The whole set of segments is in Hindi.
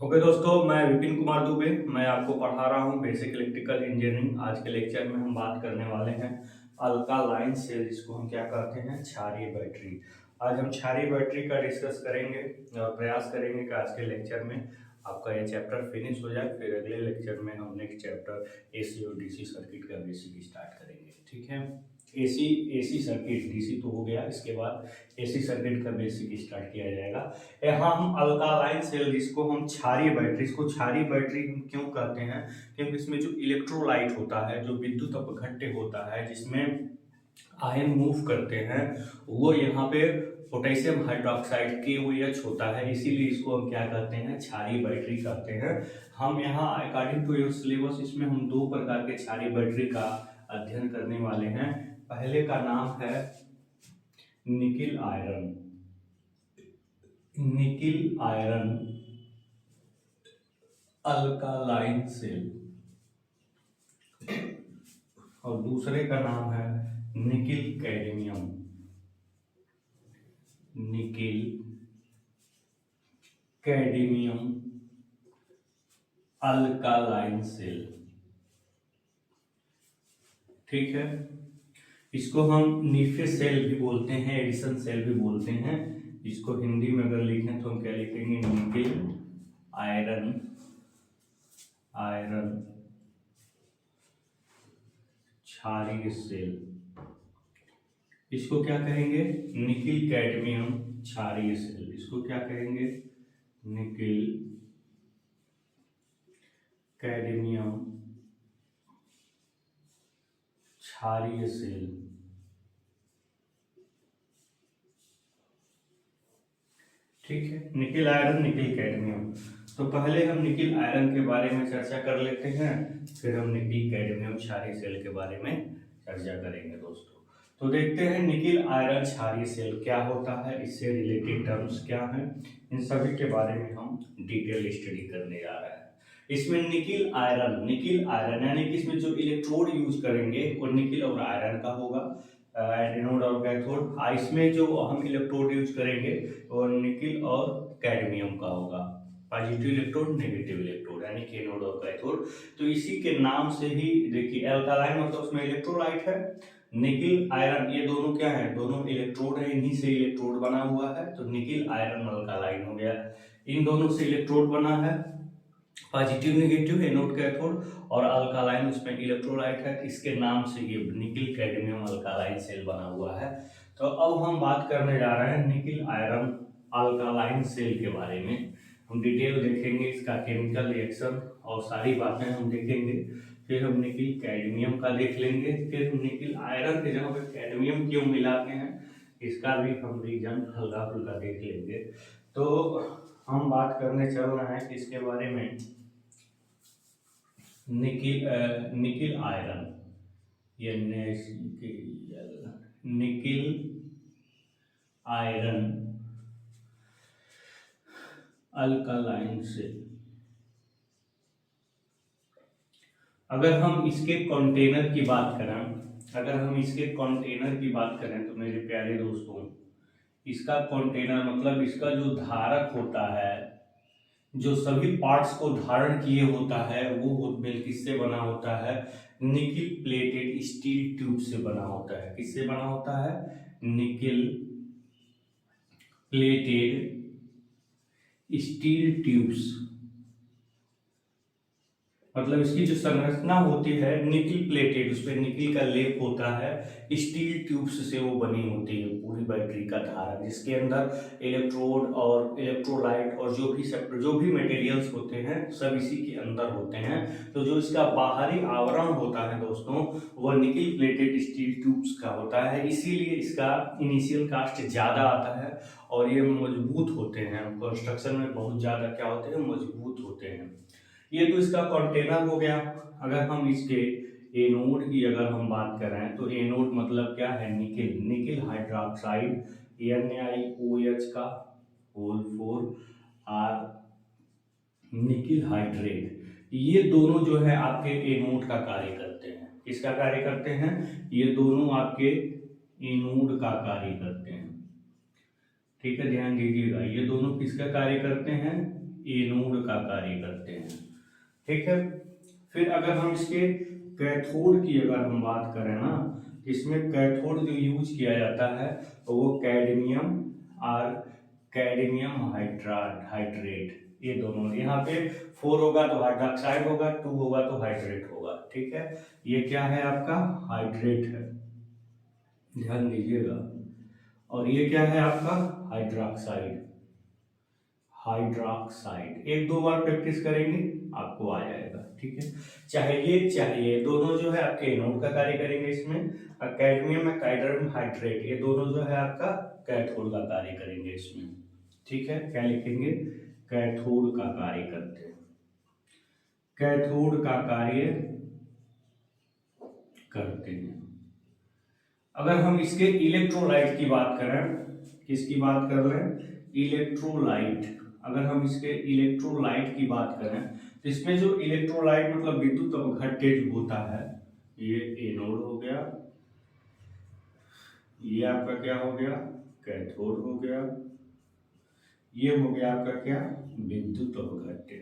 ओके दोस्तों, मैं विपिन कुमार दुबे। मैं आपको पढ़ा रहा हूँ बेसिक इलेक्ट्रिकल इंजीनियरिंग। आज के लेक्चर में हम बात करने वाले हैं अल्कालाइन सेल, जिसको हम क्या कहते हैं, क्षारीय बैटरी। आज हम क्षारीय बैटरी का डिस्कस करेंगे और प्रयास करेंगे कि आज के लेक्चर में आपका ये चैप्टर फिनिश हो जाए। फिर अगले लेक्चर में हम नेक्स्ट चैप्टर एसी और डीसी सर्किट का बेसिक स्टार्ट करेंगे। ठीक है, एसी एसी सर्किट, डीसी तो हो गया, इसके बाद एसी सर्किट का बेसिक स्टार्ट किया जाएगा। यहाँ हम अल्कालाइन सेल, जिसको हम क्षारीय बैटरी, इसको क्षारीय बैटरी हम क्यों कहते हैं, क्योंकि इसमें जो इलेक्ट्रोलाइट होता है, जो विद्युत अपघट्य होता है, जिसमें आयन मूव करते हैं, वो यहाँ पे पोटेशियम हाइड्रोक्साइड KOH होता है। इसीलिए इसको हम क्या कहते हैं, क्षारीय बैटरी कहते हैं। हम यहाँ अकॉर्डिंग टू योर सिलेबस, इसमें हम दो प्रकार के क्षारीय बैटरी का अध्ययन करने वाले हैं। पहले का नाम है nickel iron, nickel iron alkaline cell, और दूसरे का नाम है nickel cadmium, nickel cadmium alkaline cell. ठीक है, इसको हम नीफे सेल भी बोलते हैं, एडिशन सेल भी बोलते हैं। इसको हिंदी में अगर लिखें तो हम क्या लिखेंगे, निकिल आयरन, आयरन क्षारीय सेल। इसको क्या कहेंगे, निकिल कैडमियम क्षारीय सेल। इसको क्या कहेंगे, निकिल कैडमियम क्षारीय सेल। ठीक है, निकिल आयरन, निकिल कैडमियम। तो पहले हम निकिल आयरन के बारे में चर्चा कर लेते हैं, फिर हम निकिल कैडमियम क्षारीय सेल के बारे में चर्चा करेंगे दोस्तों। तो देखते हैं निकिल आयरन क्षारीय सेल क्या होता है, इससे रिलेटेड टर्म्स क्या हैं, इन सभी के बारे में हम डिटेल स्टडी करने जा रहे हैं। इसमें निकिल आयरन, निकिल आयरन यानी कि इसमें जो इलेक्ट्रोड यूज करेंगे वो निकिल और आयरन का होगा, एनोड और कैथोड। इसमें जो हम इलेक्ट्रोड यूज करेंगे वो निकिल और कैडमियम का होगा, पॉजिटिव इलेक्ट्रोड, नेगेटिव इलेक्ट्रोड, यानी कि एनोड और कैथोड। तो इसी के नाम से ही देखिए, अल्कालाइन मतलब उसमें इलेक्ट्रोलाइट है, निकिल आयरन ये दोनों क्या है, दोनों इलेक्ट्रोड है, इन्हीं से इलेक्ट्रोड बना हुआ है, तो निकिल आयरन अल्कालाइन हो गया। इन दोनों से इलेक्ट्रोड बना है, पॉजिटिव नेगेटिव, एनोड कैथोड, और अल्कालाइन उसमें इलेक्ट्रोलाइट है, इसके नाम से ये निकिल कैडमियम अल्कालाइन सेल बना हुआ है। तो अब हम बात करने जा रहे हैं निकिल आयरन अल्कालाइन सेल के बारे में। हम डिटेल देखेंगे, इसका केमिकल रिएक्शन और सारी बातें हम देखेंगे। फिर हम निकिल कैडमियम का देख लेंगे, फिर हम निकिल आयरन के जगह पे कैडमियम क्यों मिलाते हैं, इसका भी हम रीजन हल्का फुल्का देख लेंगे। तो हम बात करने चल रहे हैं इसके बारे में, निकिल आयरन, ये निकिल आयरन अल्कालाइन सेल। अगर हम इसके कंटेनर की बात करें, अगर हम इसके कंटेनर की बात करें तो मेरे प्यारे दोस्तों, इसका कंटेनर मतलब इसका जो धारक होता है, जो सभी पार्ट्स को धारण किए होता है, वो किससे बना होता है, निकिल प्लेटेड स्टील ट्यूब से बना होता है। किससे बना होता है, निकिल प्लेटेड स्टील ट्यूब्स, मतलब इसकी जो संरचना होती है निकिल प्लेटेड, उस पर निकिल का लेप होता है, स्टील ट्यूब्स से वो बनी होती है पूरी बैटरी का धारक, जिसके अंदर इलेक्ट्रोड और इलेक्ट्रोलाइट और जो भी मटेरियल्स होते हैं सब इसी के अंदर होते हैं। तो जो इसका बाहरी आवरण होता है दोस्तों, वह निकिल प्लेटेड स्टील ट्यूब्स का होता है, इसीलिए इसका इनिशियल कास्ट ज़्यादा आता है और ये मजबूत होते हैं, कंस्ट्रक्शन में बहुत ज़्यादा क्या होते हैं, मजबूत होते हैं। ये तो इसका कंटेनर हो गया। अगर हम इसके एनोड की अगर हम बात करें तो एनोड मतलब क्या है, निकिल, निकिल हाइड्रोक्साइड, NiOH का होल 4 R, निकिल हाइड्रेट। ये दोनों जो है आपके एनोड का कार्य करते हैं। किसका कार्य करते हैं, ये दोनों आपके एनोड का कार्य करते हैं। ठीक है, ध्यान दीजिएगा, ये दोनों किसका कार्य करते हैं, एनोड का कार्य करते हैं। ठीक है, फिर अगर हम इसके कैथोड की अगर हम बात करें ना, इसमें कैथोड जो यूज किया जाता है तो वो कैडमियम और कैडमियम हाइड्रेट, ये दोनों, यहाँ पे 4 होगा तो हाइड्रोक्साइड होगा, 2 होगा तो हाइड्रेट होगा। ठीक है, ये क्या है आपका हाइड्रेट है, ध्यान दीजिएगा। और ये क्या है आपका हाइड्रोक्साइड, हाइड्रोक्साइड। एक दो बार प्रैक्टिस करेंगे आपको आ जाएगा। ठीक है, चाहिए दोनों जो है आपके एनोड का कार्य करेंगे इसमें, और कैडमियम में कैडमियम हाइड्रेट, ये दोनों जो है आपका कैथोड का कार्य करेंगे इसमें। ठीक है, क्या लिखेंगे, कैथोड का कार्य करते हैं, कैथोड का कार्य करते हैं। अगर हम इसके इलेक्ट्रोलाइट की बात करें, किसकी बात कर रहे हैं, इलेक्ट्रोलाइट। अगर हम इसके इलेक्ट्रोलाइट की बात करें तो इसमें जो इलेक्ट्रोलाइट मतलब विद्युत अपघट्य जो होता है, ये एनोड हो गया, ये आपका क्या हो गया, कैथोड हो गया, ये हो गया आपका क्या, विद्युत अपघट्य।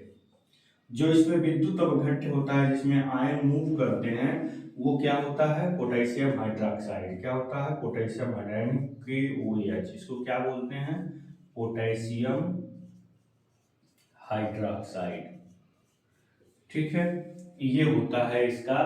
जो इसमें विद्युत अपघट्य होता है, जिसमें आयन मूव करते हैं, वो क्या होता है, पोटेशियम हाइड्रोक्साइड। क्या होता है, पोटेशियम हाइड्रोक्साइड, KOH, इसको क्या बोलते हैं, पोटेशियम हाइड्रोक्साइड। ठीक है, ये होता है इसका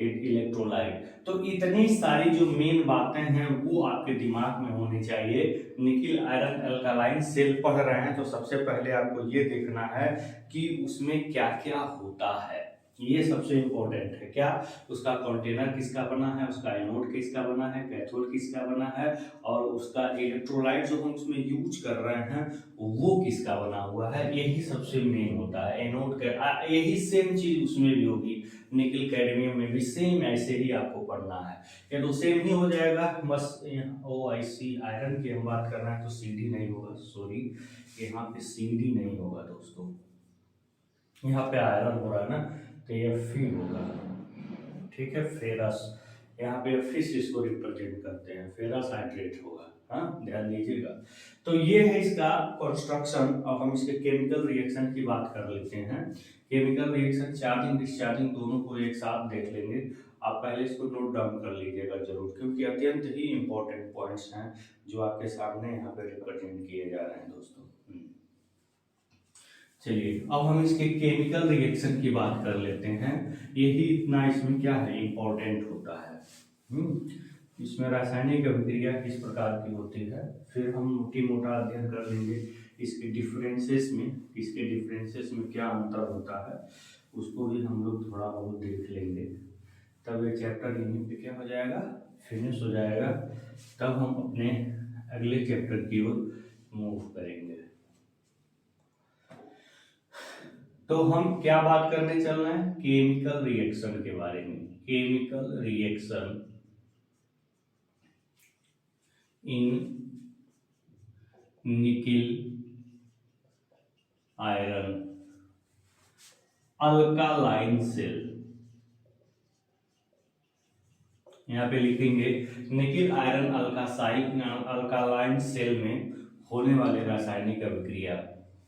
एक इलेक्ट्रोलाइट। तो इतनी सारी जो मेन बातें हैं वो आपके दिमाग में होनी चाहिए। निकिल आयरन अल्कालाइन सेल पढ़ रहे हैं तो सबसे पहले आपको ये देखना है कि उसमें क्या क्या होता है, ये सबसे इम्पोर्टेंट है। क्या, उसका कंटेनर किसका बना है, उसका एनोड किसका बना है, कैथोड किसका बना है, और उसका इलेक्ट्रोलाइट जो हम उसमें यूज कर रहे हैं वो किसका बना हुआ है, यही सबसे मेन होता है। एनोड का यही सेम चीज उसमें भी होगी, निकिल कैडमियम में भी सेम ऐसे ही आपको पढ़ना है। या तो सेम ही हो जाएगा, बस OIC आयरन की हम बात कर रहे हैं तो CD नहीं होगा, सॉरी, यहाँ पे CD नहीं होगा दोस्तों, यहाँ पे आयरन हो रहा है ना, तो ये Fe होगा। ठीक है, फेरस, यहाँ पे फिश इसको रिप्रेजेंट करते हैं, फेरस हाइड्रेट होगा। हाँ, ध्यान दीजिएगा। तो ये है इसका कंस्ट्रक्शन। अब हम इसके केमिकल रिएक्शन की बात कर लेते हैं। केमिकल रिएक्शन चार्जिंग डिस्चार्जिंग दोनों को एक साथ देख लेंगे। आप पहले इसको नोट डाउन कर लीजिएगा जरूर, क्योंकि अत्यंत ही इंपॉर्टेंट पॉइंट्स हैं जो आपके सामने यहाँ पे रिप्रेजेंट किए जा रहे हैं दोस्तों। चलिए, अब हम इसके केमिकल रिएक्शन की बात कर लेते हैं। यही इतना इसमें क्या है, इंपॉर्टेंट होता है। इसमें रासायनिक अभिक्रिया किस प्रकार की होती है, फिर हम मोटी मोटा अध्ययन कर लेंगे इसके डिफरेंसेस में, इसके डिफरेंसेस में क्या अंतर होता है उसको भी हम लोग थोड़ा बहुत देख लेंगे। तब ये चैप्टर यहीं पे क्या हो जाएगा, फिनिश हो जाएगा। तब हम अपने अगले चैप्टर की ओर मूव करेंगे। तो हम क्या बात करने चल रहे हैं, केमिकल रिएक्शन के बारे में। Chemical reaction in nickel iron alkaline cell, यहाँ पे लिखेंगे निकिल आयरन अल्कालाइन सेल में होने वाले रासायनिक अभिक्रिया।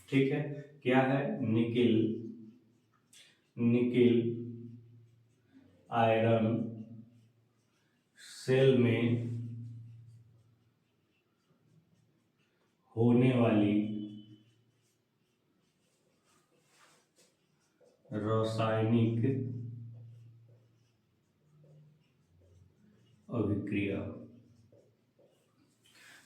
ठीक है, क्या है, निकिल आयरन सेल में होने वाली रासायनिक अभिक्रिया।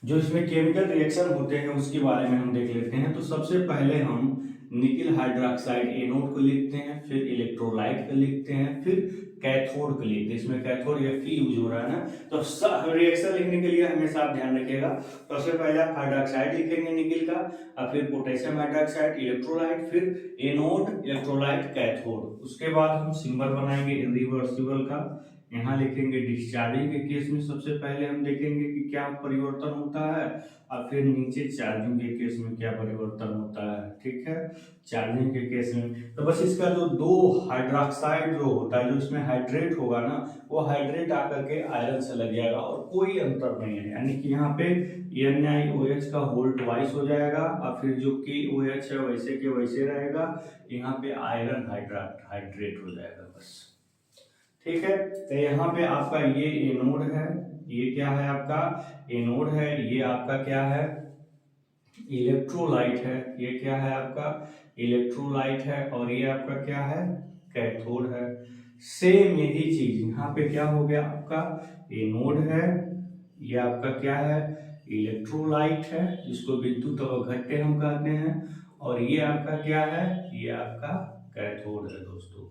जो इसमें केमिकल रिएक्शन होते हैं उसके बारे में हम देख लेते हैं। तो सबसे पहले हम निकिल हाइड्रोक्साइड एनोड को लिखते हैं, फिर इलेक्ट्रोलाइट को लिखते हैं, फिर कैथोड को लिखते हैं। इसमें कैथोड या Fe यूज हो रहा है ना, तो रिएक्शन लिखने के लिए हमेशा आप ध्यान रखिएगा। सबसे पहले आप हाइड्रोक्साइड लिखेंगे निकिल का, और फिर पोटेशियम हाइड्रोक्साइड, इलेक्ट्रोलाइट, फिर एनोड, इलेक्ट्रोलाइट, कैथोड। उसके बाद हम सिंबल बनाएंगे इरिवर्सिबल का, यहाँ लिखेंगे डिस्चार्जिंग के केस में सबसे पहले हम देखेंगे कि क्या परिवर्तन होता है, और फिर नीचे चार्जिंग के केस में क्या परिवर्तन होता है। ठीक है, चार्जिंग के केस में तो बस इसका जो दो हाइड्रोक्साइड जो होता है, जो इसमें हाइड्रेट होगा ना, वो हाइड्रेट आकर के आयरन से लग जाएगा और कोई अंतर नहीं है। यानी कि यहाँ पे NiOH का होल ट्वाइस हो जाएगा और फिर जो KOH है वैसे के वैसे रहेगा, यहाँ पे आयरन हाइड्रेट हो जाएगा बस। ठीक है, तो यहाँ पे आपका ये एनोड है, ये क्या है आपका एनोड है, ये आपका क्या है इलेक्ट्रोलाइट है, ये क्या है आपका इलेक्ट्रोलाइट है, और ये आपका क्या है कैथोड है। सेम यही चीज यहाँ पे क्या हो गया आपका एनोड है, ये आपका क्या है इलेक्ट्रोलाइट है, जिसको विद्युत अवघट्य हम कहते हैं, और ये आपका क्या है ये आपका कैथोड है दोस्तों।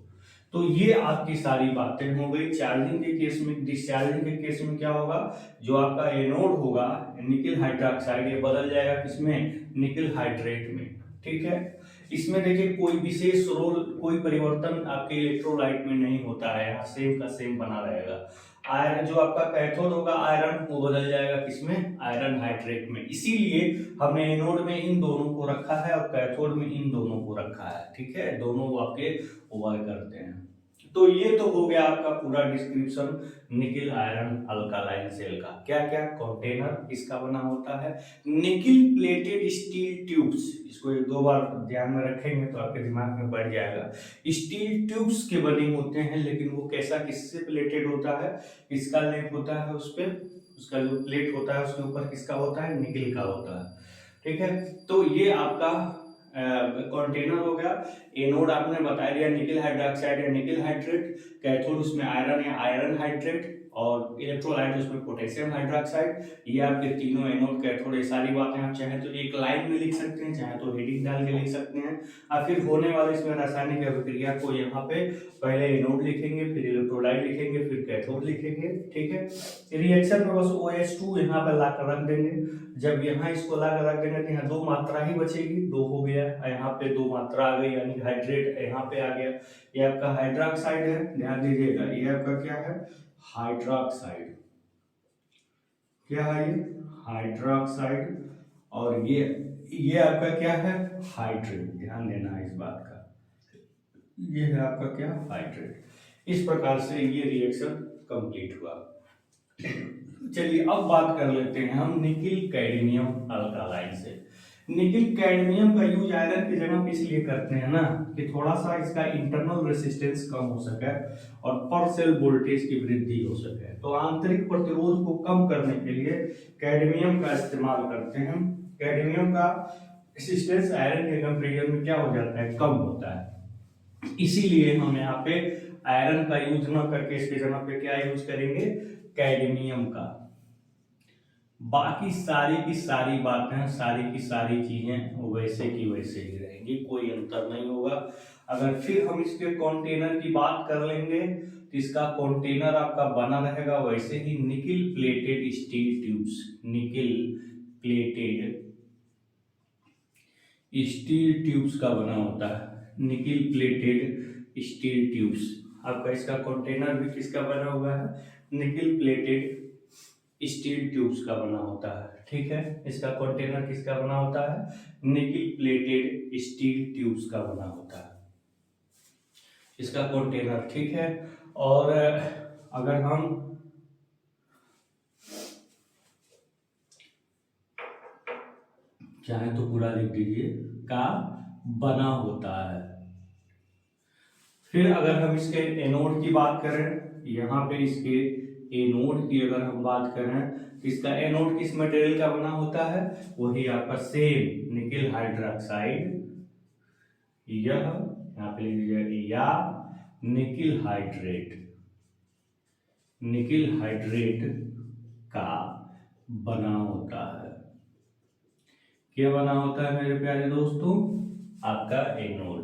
तो ये आपकी सारी बातें हो गई। चार्जिंग के केस में, डिस्चार्जिंग के केस में क्या होगा, जो आपका एनोड होगा निकल हाइड्रोक्साइड, ये बदल जाएगा किसमें निकल हाइड्रेट में। ठीक है, इसमें देखिए कोई विशेष रोल, कोई परिवर्तन आपके इलेक्ट्रोलाइट में नहीं होता है, यहाँ सेम का सेम बना रहेगा। आयरन जो आपका कैथोड होगा आयरन, वो बदल जाएगा किसमें आयरन हाइड्रेट में। इसीलिए हमने एनोड में इन दोनों को रखा है और कैथोड में इन दोनों को रखा है। ठीक है, दोनों आपके वर्क करते हैं। तो ये तो हो गया आपका पूरा description nickel iron alkaline cell का। क्या क्या कंटेनर इसका बना होता है, निकिल प्लेटेड स्टील ट्यूब्स, इसको एक दो बार ध्यान में रखेंगे तो आपके दिमाग में बढ़ जाएगा। स्टील ट्यूब्स के बने होते हैं, लेकिन वो कैसा किससे प्लेटेड होता है, इसका लेप होता है उस पे, उसका जो प्लेट होता है उसके ऊपर किसका होता है निकिल का होता है। ठीक है, तो ये आपका कंटेनर हो गया। एनोड आपने बता दिया निकल हाइड्रोक्साइड या निकल हाइड्रेट, कैथोड उसमें आयरन या आयरन हाइड्रेट, और इलेक्ट्रोलाइट उसमें पोटेशियम हाइड्रोक्साइड। ये आपके तीनों एनोड कैथोड, ये सारी बातें आप चाहे तो एक लाइन में लिख सकते हैं, चाहे तो हेडिंग डाल के लिख सकते हैं। और फिर होने वाले इसमें रासायनिक अभिक्रिया को यहाँ पे पहले एनोड लिखेंगे, फिर इलेक्ट्रोलाइट लिखेंगे, फिर कैथोड लिखेंगे। ठीक है, रिएक्शन में बस OH2 यहाँ पे ला कर रख देंगे। जब यहाँ इसको ला कर रख देंगे तो यहाँ दो मात्रा ही बचेगी, दो हो गया, यहाँ पे दो मात्रा आ गई यानी हाइड्रेट यहाँ पे आ गया। ये आपका हाइड्रोक्साइड है, ध्यान दीजिएगा, ये आपका क्या है हाइड्रोक्साइड, क्या है ये हाइड्रोक्साइड, और ये आपका क्या है हाइड्रेट, ध्यान देना है इस बात का, ये है आपका क्या हाइड्रेट। इस प्रकार से ये रिएक्शन कंप्लीट हुआ। चलिए अब बात कर लेते हैं हम निकिल कैडमियम अल्कालाइन से। निकिल कैडमियम का यूज आयरन की जगह पे इसलिए करते हैं ना कि थोड़ा सा इसका इंटरनल रेसिस्टेंस कम हो सके और पर सेल वोल्टेज की वृद्धि हो सके। तो आंतरिक प्रतिरोध को कम करने के लिए कैडमियम का इस्तेमाल करते हैं। कैडमियम का रेसिस्टेंस आयरन के कंपैरिजन में क्या हो जाता है कम होता है, इसीलिए हम यहाँ पे आयरन का यूज न करके इसके जगह पे क्या यूज करेंगे कैडमियम का। बाकी सारी की सारी बातें, सारी की सारी चीजें वैसे की वैसे ही रहेंगी, कोई अंतर नहीं होगा। अगर फिर हम इसके कंटेनर की बात कर लेंगे तो इसका कंटेनर आपका बना रहेगा वैसे ही nickel plated steel tubes, nickel plated steel tubes का बना होता है, निकिल प्लेटेड स्टील ट्यूब्स। आपका इसका कंटेनर भी किसका बना हुआ है निकिल प्लेटेड स्टील ट्यूब्स का बना होता है। ठीक है, इसका कंटेनर किसका बना होता है निकिल प्लेटेड स्टील ट्यूब्स का बना होता है इसका कंटेनर। ठीक है, और अगर हम चाहे तो पूरा लिख दीजिए का बना होता है। फिर अगर हम इसके एनोड की बात करें, यहाँ पे इसके एनोड की अगर हम बात करें तो इसका एनोड किस मटेरियल का बना होता है, वही आपका सेम निकिल हाइड्रोक्साइड, यह यहाँ पे लिख दीजिएगा या निकिल हाइड्रेट, निकिल हाइड्रेट का बना होता है। क्या बना होता है मेरे प्यारे दोस्तों आपका एनोड।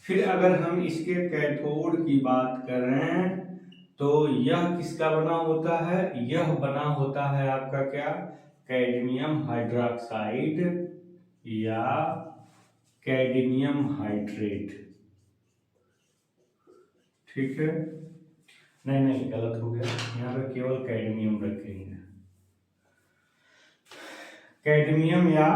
फिर अगर हम इसके कैथोड की बात करें तो यह किसका बना होता है, यह बना होता है आपका क्या कैडमियम हाइड्रोक्साइड या कैडमियम हाइड्रेट। ठीक है, नहीं नहीं, गलत हो गया, यहाँ पे केवल कैडमियम रखेंगे। कैडमियम या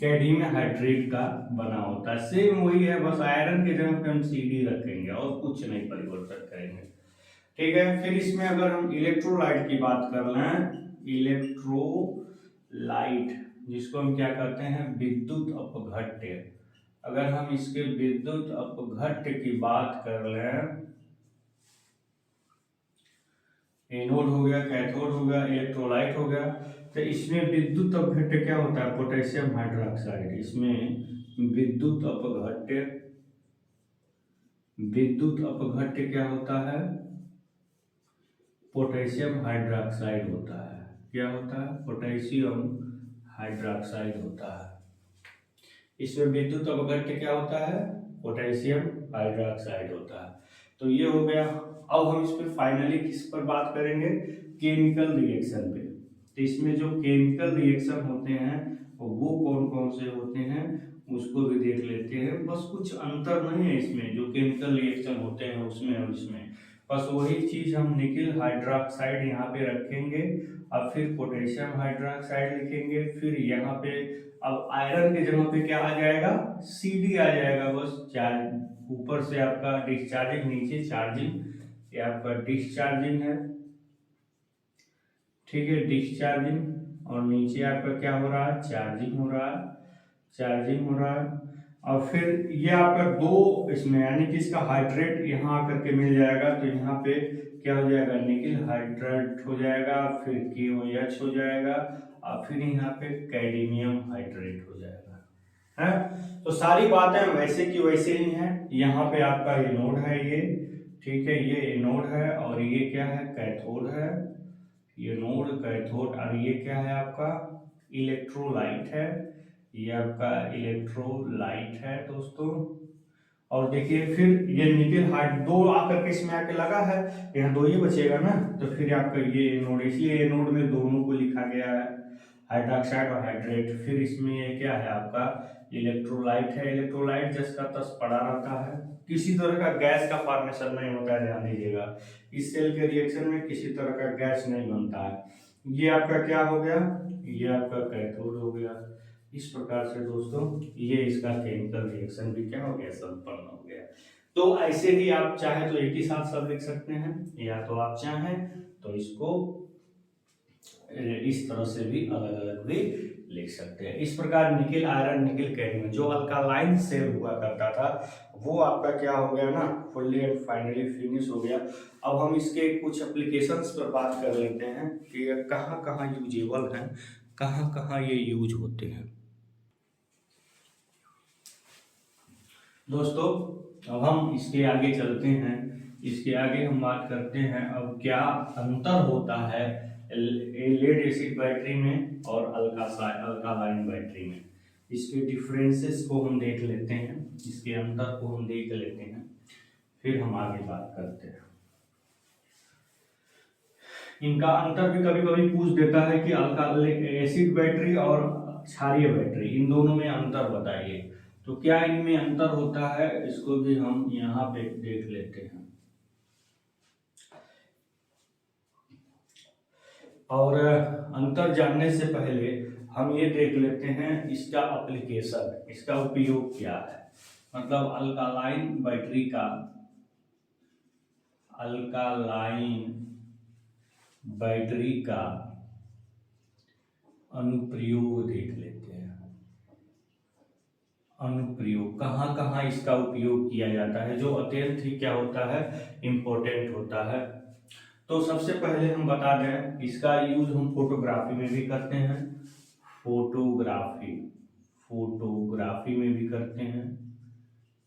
कैडमियम हाइड्रेट का बना होता है, सेम वही है, बस आयरन के जगह पे हम Cd रखेंगे और कुछ नहीं परिवर्तन करेंगे। ठीक है, फिर इसमें अगर हम इलेक्ट्रोलाइट की बात कर लें, इलेक्ट्रोलाइट जिसको हम क्या कहते हैं, विद्युत अपघट्य। अगर हम इसके विद्युत अपघट्य की बात कर लें, एनोड हो गया, कैथोड हो गया, इलेक्ट्रोलाइट हो गया, तो इसमें विद्युत अपघट्य क्या होता है, पोटेशियम हाइड्रोक्साइड। इसमें विद्युत अपघट्य क्या होता है, पोटेशियम हाइड्रोक्साइड होता है। क्या होता है, पोटेशियम हाइड्रोक्साइड होता है। इसमें विद्युत अपघट्य क्या होता है, पोटेशियम हाइड्रोक्साइड होता है। तो ये हो गया। अब हम इस पर फाइनली किस पर बात करेंगे, केमिकल रिएक्शन पे। तो इसमें जो केमिकल रिएक्शन होते हैं वो कौन कौन से होते हैं उसको भी देख लेते हैं। बस कुछ अंतर नहीं है इसमें, जो केमिकल रिएक्शन होते हैं उसमें और इसमें, बस वही चीज हम निकिल हाइड्रोक्साइड यहाँ पे रखेंगे, अब फिर पोटेशियम हाइड्रोक्साइड लिखेंगे, फिर यहाँ पे अब आयरन के जगह पे क्या आ जाएगा, Cd आ जाएगा। बस चार्ज ऊपर से आपका डिस्चार्जिंग, नीचे चार्जिंग, ये आपका डिस्चार्जिंग है। ठीक है, डिस्चार्जिंग, और नीचे आपका क्या हो रहा है, चार्जिंग हो रहा है, चार्जिंग हो रहा है। और फिर ये आपका दो इसमें, यानी कि इसका हाइड्रेट यहाँ आकर के मिल जाएगा, तो यहाँ पे क्या हो जाएगा, निकिल हाइड्रेट हो जाएगा, फिर KOH हो जाएगा, और फिर यहाँ पे कैडमियम हाइड्रेट हो जाएगा। है, तो सारी बातें वैसे की वैसे ही हैं। यहाँ पे आपका एनोड है ये, ठीक है, ये एनोड है, और ये क्या है, कैथोड है। ये नोड, कैथोड, और ये क्या है आपका, इलेक्ट्रोलाइट है। ये आपका इलेक्ट्रोलाइट है दोस्तों। और देखिए फिर ये निकिल हाइड दो आकर के इसमें आके लगा है, यहाँ दो ही बचेगा ना, तो फिर आपका ये एनोड, इसलिए एनोड में दोनों को लिखा गया है, हाइड्रोक्साइड और हाइड्रेट। फिर इसमें ये क्या है आपका, इलेक्ट्रोलाइट है। इलेक्ट्रोलाइट जिसका तस पड़ा रहता है, किसी तरह का गैस का फॉर्मेशन नहीं होता है, ध्यान दीजिएगा, इस सेल के रिएक्शन में किसी तरह का गैस नहीं बनता है। ये आपका क्या हो गया, ये आपका कैथोड हो गया। इस प्रकार से दोस्तों ये इसका केमिकल रिएक्शन भी क्या हो गया, संपन्न हो गया। तो ऐसे ही आप चाहे तो एक ही साथ सब लिख सकते हैं, या तो आप चाहें तो इसको इस तरह से भी अलग अलग भी लिख सकते हैं। इस प्रकार निकिल आयरन, निकिल कैडमियम जो अल्कालाइन सेल हुआ करता था वो आपका क्या हो गया ना, फुल्ली एंड फाइनली फिनिश हो गया। अब हम इसके कुछ एप्लीकेशंस पर बात कर लेते हैं कि ये कहाँ कहाँ यूजेबल हैं, कहाँ कहाँ ये यूज होते हैं। दोस्तों अब हम इसके आगे चलते हैं, इसके आगे हम बात करते हैं अब क्या अंतर होता है लेड एसिड बैटरी में और अल्कालाइन बैटरी में। इसके डिफरेंसेस को हम देख लेते हैं, इसके अंतर को हम देख लेते हैं, फिर हम आगे बात करते हैं। इनका अंतर भी कभी कभी पूछ देता है कि अल्कालिक एसिड बैटरी और क्षारीय बैटरी, इन दोनों में अंतर बताइए। तो क्या इनमें अंतर होता है, इसको भी हम यहाँ पे देख लेते हैं। और अंतर जानने से पहले हम ये देख लेते हैं इसका एप्लीकेशन, इसका उपयोग क्या है। मतलब अल्कालाइन बैटरी का अनुप्रयोग देख लेते हैं। अनुप्रयोग कहाँ कहाँ इसका उपयोग किया जाता है, जो अत्यंत ही क्या होता है, इम्पोर्टेंट होता है। तो सबसे पहले हम बता दें इसका यूज हम फोटोग्राफी में भी करते हैं, फोटोग्राफी फोटोग्राफी में भी करते हैं,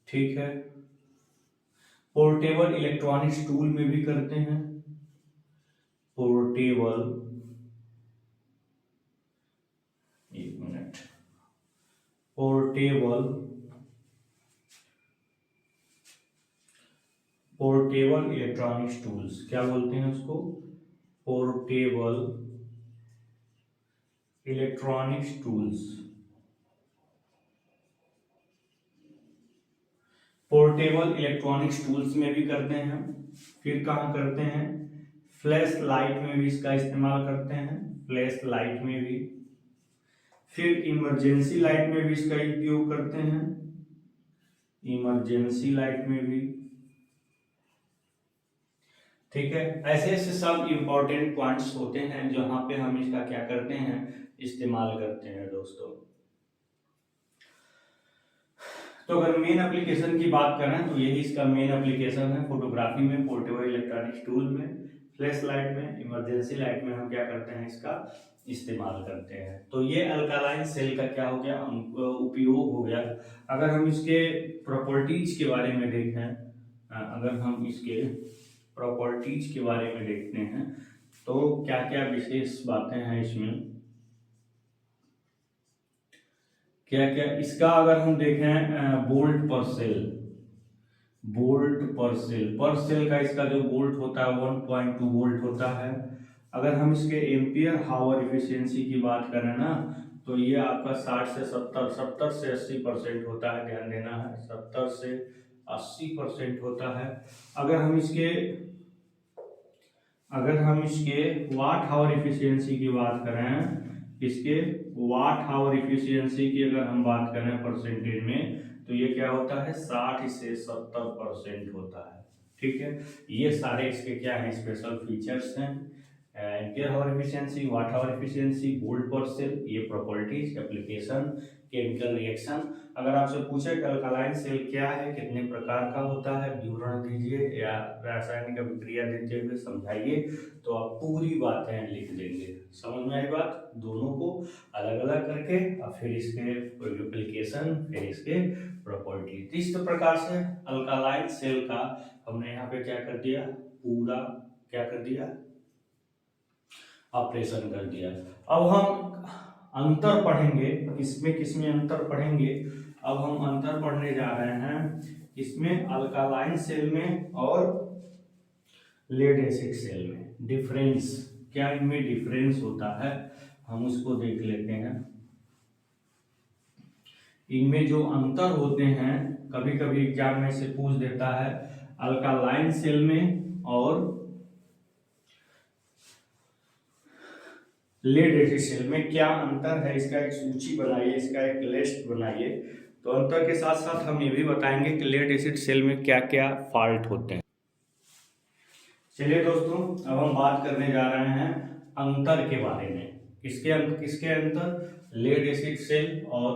ठीक है। पोर्टेबल इलेक्ट्रॉनिक्स टूल में भी करते हैं, पोर्टेबल, एक मिनट, पोर्टेबल इलेक्ट्रॉनिक्स टूल्स क्या बोलते हैं उसको, portable electronics tools portable electronics tools में भी करते हैं। फिर कहाँ करते हैं, फ्लैश लाइट में भी इसका इस्तेमाल करते हैं, फ्लैश लाइट में भी। फिर इमरजेंसी लाइट में भी इसका उपयोग करते हैं, इमरजेंसी लाइट में भी। ठीक है, ऐसे ऐसे सब इंपॉर्टेंट पॉइंट्स होते हैं जहां पे हम इसका क्या करते हैं, इस्तेमाल करते हैं दोस्तों। तो अगर मेन एप्लीकेशन की बात करें तो यही इसका मेन एप्लीकेशन है, फोटोग्राफी में, पोर्टेबल इलेक्ट्रॉनिक्स टूल में, फ्लैश लाइट में, इमरजेंसी लाइट में हम क्या करते हैं, इसका इस्तेमाल करते हैं। तो ये अल्कालाइन सेल का क्या हो गया, उपयोग हो गया। अगर हम इसके प्रॉपर्टीज के बारे में देखें, अगर हम इसके प्रॉपर्टीज के बारे में देखते हैं तो क्या क्या विशेष बातें हैं इसमें, क्या क्या इसका अगर हम देखें, बोल्ट पर सेल, बोल्ट पर सेल का इसका जो बोल्ट होता है 1.2 वोल्ट होता है। अगर हम इसके एम्पियर हावर इफिशियंसी की बात करें ना, तो ये आपका 60 से 70 से 80% होता है, ध्यान देना है, 70 से 80% होता है। अगर हम इसके वाट हावर इफिशियंसी की बात करें, इसके वाट हावर इफिशियंसी की अगर हम बात करें परसेंटेज में, तो ये क्या होता है, 60 से 70% होता है। ठीक है, ये सारे इसके क्या है, स्पेशल फीचर्स हैं। एम्पियर हावर एफिशिएंसी, वाट हावर एफिशिएंसी, वोल्ट पर सेल, ये प्रॉपर्टीज, एप्लीकेशन, केमिकल रिएक्शन। अगर आपसे पूछे कि अल्कालाइन सेल क्या है, कितने प्रकार का होता है, विवरण दीजिए या रासायनिक अभिक्रिया देते हुए समझाइए, तो आप पूरी बातें लिख देंगे। समझ में आई बात, दोनों को अलग अलग करके और फिर इसके एप्लीकेशन, फिर इसके प्रॉपर्टी। इस प्रकार से अल्कालाइन सेल का हमने यहाँ पे क्या कर दिया, पूरा क्या कर दिया, ऑपरेशन कर दिया। अब हम अंतर पढ़ेंगे, किसमें अंतर पढ़ेंगे। अब हम अंतर पढ़ने जा रहे हैं इसमें अल्कालाइन सेल में और लेड एसिड सेल में। डिफरेंस क्या, इनमें डिफरेंस होता है, हम उसको देख लेते हैं। इनमें जो अंतर होते हैं, कभी कभी एग्जाम में से पूछ देता है, अल्कालाइन सेल में और लेड एसिड सेल में क्या अंतर है, इसका एक सूची बनाइए, इसका एक लिस्ट बनाइए। तो अंतर के साथ साथ हम ये भी बताएंगे कि लेड एसिड सेल में क्या क्या फॉल्ट होते हैं। चलिए दोस्तों, अब हम बात करने जा रहे हैं अंतर के बारे में। किसके अंतर, लेड एसिड सेल और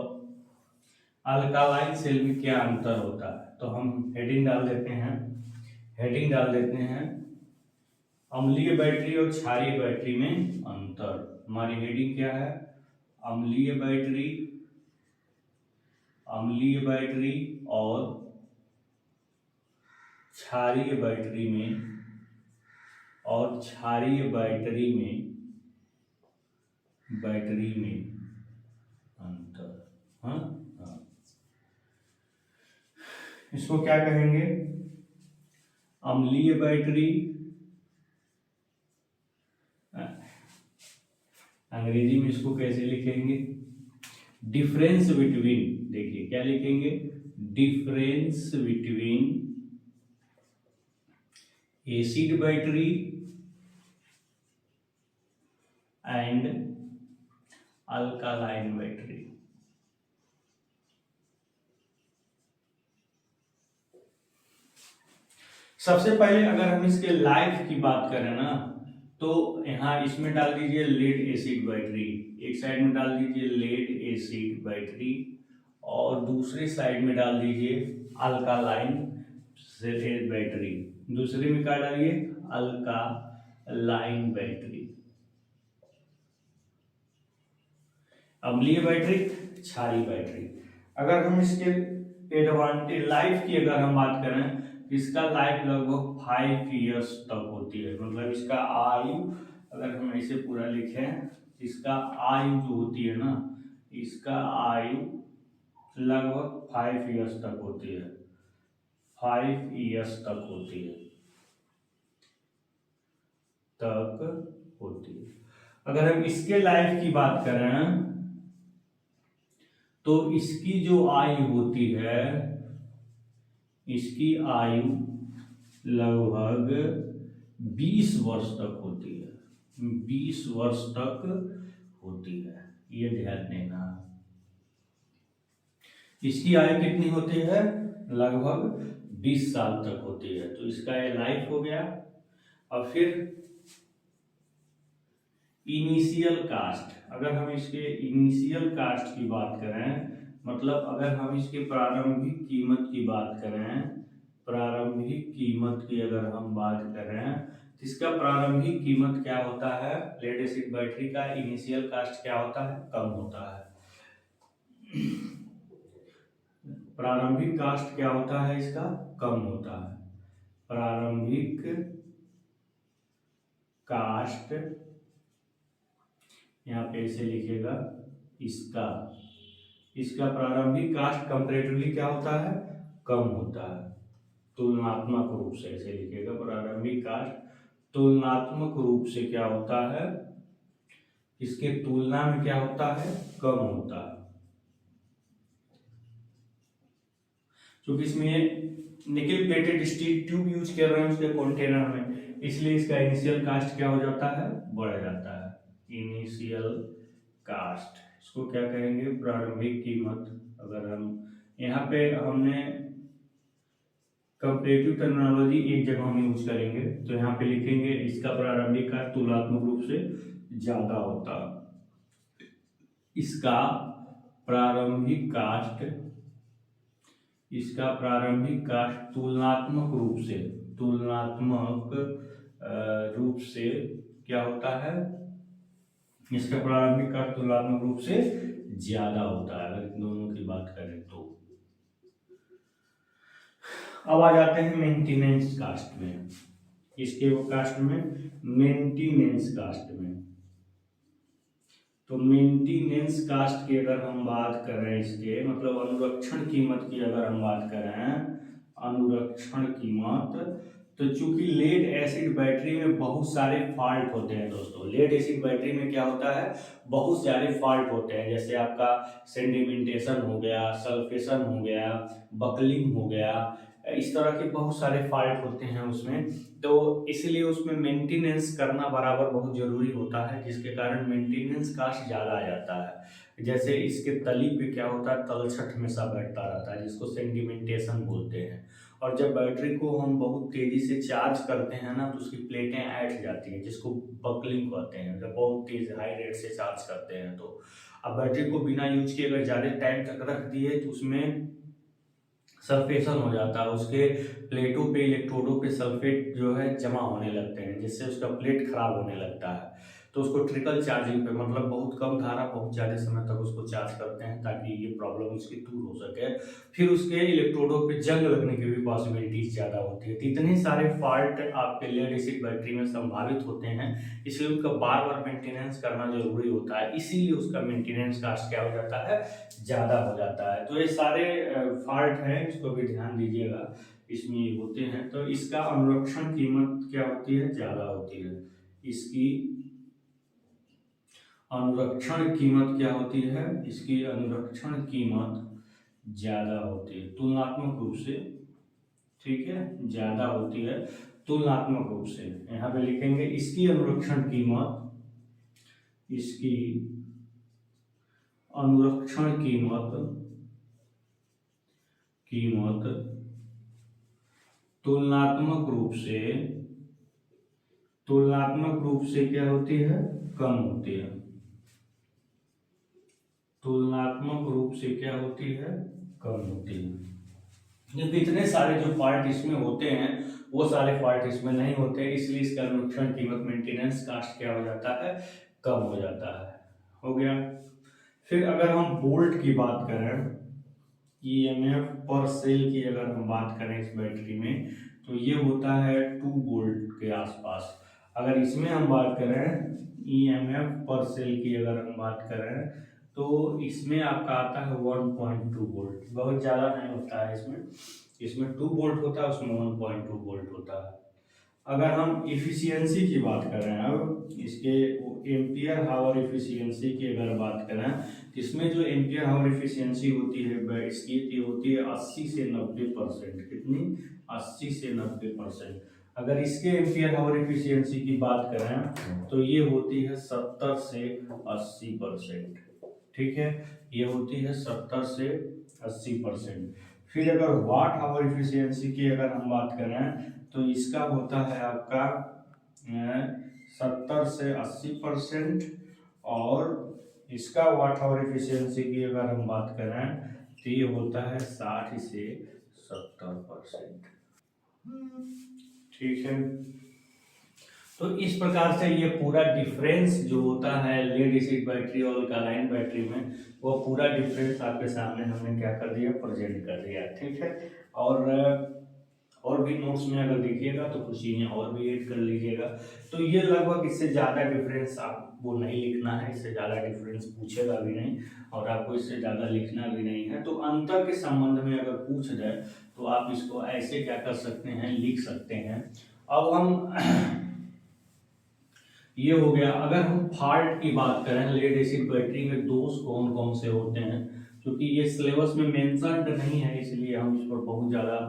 अल्कालाइन सेल में क्या अंतर होता है। तो हम हेडिंग डाल देते हैं, अम्लीय बैटरी और क्षारीय बैटरी में अंतर। हमारी हेडिंग क्या है, अम्लीय बैटरी और क्षारीय बैटरी में अंतर। हाँ, इसको क्या कहेंगे, अम्लीय बैटरी, अंग्रेजी में इसको कैसे लिखेंगे, डिफरेंस बिटवीन, देखिए क्या लिखेंगे, difference between acid battery and alkaline battery. सबसे पहले अगर हम इसके लाइफ की बात करें ना, तो यहाँ इसमें डाल दीजिए लेड एसिड बैटरी, एक साइड में डाल दीजिए लेड एसिड बैटरी और दूसरी साइड में डाल दीजिए अल्कालाइन बैटरी, दूसरे में क्या डालिए, अल्कालाइन बैटरी। अम्लीय बैटरी, क्षारीय बैटरी। अगर हम इसके एडवांटेज लाइफ की अगर हम बात करें, इसका लाइफ लगभग 5 इयर्स तक होती है। मतलब इसका आयु, अगर हम ऐसे पूरा लिखें, इसका आयु जो होती है ना, इसका आयु लगभग 5 इयर्स तक होती है, 5 इयर्स तक होती है। अगर हम इसके लाइफ की बात करें तो इसकी जो आयु होती है, इसकी आयु लगभग 20 वर्ष तक होती है, 20 वर्ष तक होती है, ये ध्यान देना। इसकी आयु कितनी होती है? लगभग 20 साल तक होती है। तो इसका ये लाइफ हो गया। और फिर इनिशियल कास्ट, अगर हम इसके इनिशियल कास्ट की बात करें, मतलब अगर हम इसके प्रारंभिक कीमत की बात करें, प्रारंभिक कीमत की अगर हम बात करें तो इसका प्रारंभिक कीमत क्या होता है? लेड एसिड बैटरी का इनिशियल कास्ट क्या होता है? कम होता है। प्रारंभिक कास्ट क्या होता है इसका? कम होता है। प्रारंभिक कास्ट यहाँ पे इसे लिखेगा इसका प्रारंभिक कास्ट कंपैरेटिवली क्या होता है? कम होता है। तुलनात्मक रूप से ऐसे लिखेगा, प्रारंभिक कास्ट तुलनात्मक रूप से क्या होता है? इसके तुलना में क्या होता है? कम होता है। क्योंकि इसमें निकल प्लेटेड स्टील ट्यूब यूज कर रहे हैं उसके कंटेनर में, इसलिए इसका इनिशियल कास्ट क्या हो जाता है? बढ़ जाता है। इनिशियल कास्ट, इसको क्या कहेंगे? प्रारंभिक कीमत। अगर हम यहाँ पे हमने कंपैरेटिव टर्मिनोलॉजी एक जगह हम यूज करेंगे, तो यहाँ पे लिखेंगे इसका प्रारंभिक कास्ट तुलनात्मक रूप से ज्यादा होता है। इसका प्रारंभिक कास्ट तुलनात्मक रूप से क्या होता है? इसका प्रारंभिक कास्ट तुलनात्मक रूप से ज्यादा होता है, अगर इन दोनों की बात करें तो। अब आ जाते हैं मेंटेनेंस कास्ट में। इसके कास्ट में मेंटेनेंस कास्ट में, तो मेंटेनेंस कास्ट की अगर हम बात करें, इसके मतलब अनुरक्षण कीमत की अगर हम बात करें, अनुरक्षण कीमत, तो चूंकि लेड एसिड बैटरी में बहुत सारे फॉल्ट होते हैं दोस्तों, लेड एसिड बैटरी में क्या होता है? बहुत सारे फॉल्ट होते हैं, जैसे आपका सेडिमेंटेशन हो गया, सल्फेशन हो गया, बकलिंग हो गया, इस तरह के बहुत सारे फॉल्ट होते हैं उसमें। तो इसलिए उसमें मेंटेनेंस करना बराबर बहुत जरूरी होता है, जिसके कारण मेंटेनेंस कास्ट ज़्यादा आ जाता है। जैसे इसके तली पे क्या होता है? तलछट हमेशा बैठता रहता है, जिसको सेडिमेंटेशन बोलते हैं। और जब बैटरी को हम बहुत तेजी से चार्ज करते हैं ना, तो उसकी प्लेटें ऐंठ जाती हैं, जिसको बकलिंग कहते हैं। जब बहुत तेज हाई रेट से चार्ज करते हैं तो अब बैटरी को बिना यूज किए अगर ज़्यादा टाइम तक रख दिए तो उसमें सल्फेशन हो जाता है, उसके प्लेटों पे, इलेक्ट्रोडों पे सल्फेट जो है जमा होने लगते हैं, जिससे उसका प्लेट खराब होने लगता है। तो उसको ट्रिकल चार्जिंग पे, मतलब बहुत कम धारा बहुत ज़्यादा समय तक उसको चार्ज करते हैं, ताकि ये प्रॉब्लम उसकी दूर हो सके। फिर उसके इलेक्ट्रोडों पे जंग लगने की भी पॉसिबिलिटीज ज़्यादा होती है। तो इतने सारे फॉल्ट आपके लेड एसिड बैटरी में संभावित होते हैं, इसलिए उनका बार बार मेंटेनेंस करना जरूरी होता है, इसीलिए उसका मेंटेनेंस कास्ट क्या हो जाता है? ज़्यादा हो जाता है। तो ये सारे फॉल्ट हैं, इसको भी ध्यान दीजिएगा, इसमें होते हैं। तो इसका अनुरक्षण कीमत क्या होती है? ज़्यादा होती है। इसकी अनुरक्षण कीमत क्या होती है? इसकी अनुरक्षण कीमत ज़्यादा होती है तुलनात्मक रूप से, ठीक है? ज़्यादा होती है तुलनात्मक रूप से। यहाँ पे लिखेंगे इसकी अनुरक्षण कीमत, इसकी अनुरक्षण कीमत तुलनात्मक रूप से क्या होती है? कम होती है। तुलनात्मक रूप से क्या होती है? कम होती है। क्योंकि इतने सारे जो पार्ट इसमें होते हैं वो सारे पार्ट इसमें नहीं होते, इसलिए इसका अनुरक्षण कीमत मेंटेनेंस कास्ट क्या हो जाता है? कम हो जाता है। हो गया। फिर अगर हम बोल्ट की बात करें, ईएमएफ पर सेल की अगर हम बात करें इस बैटरी में, तो ये होता है 2 वोल्ट के आसपास। अगर इसमें हम बात करें ईएमएफ पर सेल की अगर हम बात करें, तो इसमें आपका आता है 1.2 वोल्ट, बहुत ज़्यादा नहीं होता है इसमें 2 वोल्ट होता है, उसमें 1.2 वोल्ट होता है। अगर हम इफिशियंसी की बात करें, अब इसके एम्पियर हावर इफिशियंसी की अगर बात करें, इसमें जो एम्पियर आवर एफिशिएंसी होती है इसकी ये होती है 80 से 90%। कितनी? 80 से 90%। अगर इसके एम्पियर आवर एफिशिएंसी की बात करें तो ये होती है 70 से 80%। ठीक है, ये होती है 70 से 80%। फिर अगर वाट आवर एफिशिएंसी की अगर हम बात करें तो इसका होता है आपका 70 से 80%। और इसका वाट आवर एफिशिएंसी की अगर हम बात करें तो ये होता है 60 से 70%। ठीक है, तो इस प्रकार से ये पूरा डिफरेंस जो होता है लेड एसिड बैटरी और अल्कालाइन बैटरी में, वो पूरा डिफरेंस आपके सामने हमने क्या कर दिया, प्रेजेंट कर दिया। ठीक है, और भी नोट्स में अगर देखिएगा तो कुछ चीजें और भी ऐड कर लीजिएगा। तो ये लगभग इससे ज़्यादा डिफरेंस आपको नहीं लिखना है, इससे ज़्यादा डिफरेंस पूछेगा भी नहीं और आपको इससे ज़्यादा लिखना भी नहीं है। तो अंतर के संबंध में अगर पूछ जाए तो आप इसको ऐसे क्या कर सकते हैं, लिख सकते हैं। अब हम ये हो गया। अगर हम फॉल्ट की बात करें, लेड एसिड बैटरी में दोष कौन कौन से होते हैं, क्योंकि ये सिलेबस में मेंशन्ड नहीं है इसलिए हम इस पर बहुत ज़्यादा